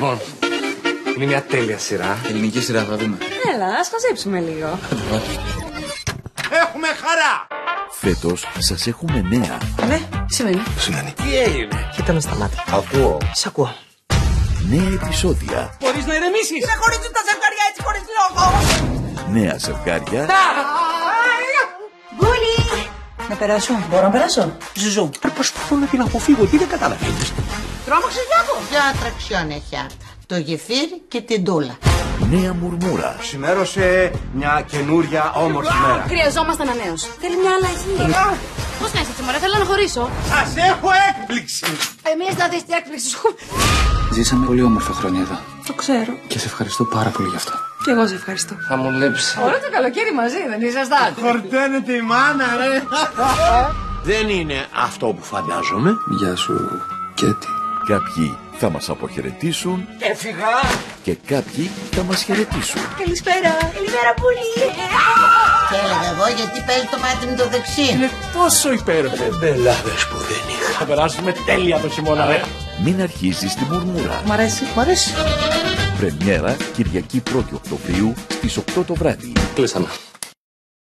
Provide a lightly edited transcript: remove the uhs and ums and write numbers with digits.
Λοιπόν, είναι μια τέλεια σειρά. Ελληνική σειρά, θα δούμε. Έλα, ας χαζέψουμε λίγο. Έχουμε χαρά! Φέτος σας έχουμε νέα. Ναι, τι σημαίνει? Σημαίνει. Τι έγινε? Κοίτα με στα μάτια. Ακούω. Σ' ακούω. Νέα επεισόδια. Μπορείς να ηρεμήσεις. Δεν χωρίζουν τα ζευγάρια έτσι χωρίς λόγο. Νέα ζευγάρια. Μπούλι! Να περάσω. Μπορώ να περάσω. Ζουζού. Προσπαθώ να την αποφύγω. Τι δεν καταλαβαίνεις? Τρόμαξες, Γιάκο? Ποια ατραξιόν έχει αυτά? Το γεφύρι και την τούλα. Νέα μουρμούρα. Ξημέρωσε μια καινούρια όμορφη μέρα. Χρειαζόμαστε ανανέωση. Θέλει μια αλλαγή. Πώς κάνεις έτσι, μωρέ, θέλω να χωρίσω. Σας έχω έκπληξη. Εμείς να δεις την έκπληξη σου. Ζήσαμε πολύ όμορφα χρόνια εδώ. Το ξέρω. Και σε ευχαριστώ πάρα πολύ γι' αυτό. Και εγώ σε ευχαριστώ. Θα μου λείψει. Όλο το καλοκαίρι μαζί, δεν ήσασταν? Χορταίνεται η μάνα, ρε. Δεν είναι αυτό που φαντάζομαι. Γεια σου, Κέτι. Κάποιοι θα μας αποχαιρετήσουν Έφυγα. και κάποιοι θα μας χαιρετήσουν. Καλησπέρα. Καλημέρα, Μπούλι. Και έλεγα εγώ γιατί παίζει το μάτι με το δεξί. Είναι τόσο υπέροχο. Μπελάδες που δεν είχα. Θα περάσουμε τέλεια το χειμώνα, ρε. Μην αρχίζεις τη μουρμούρα. Μ' αρέσει. Μ' αρέσει. Πρεμιέρα Κυριακή 1η Οκτωβρίου στις 8 το βράδυ. Κλείσαμε.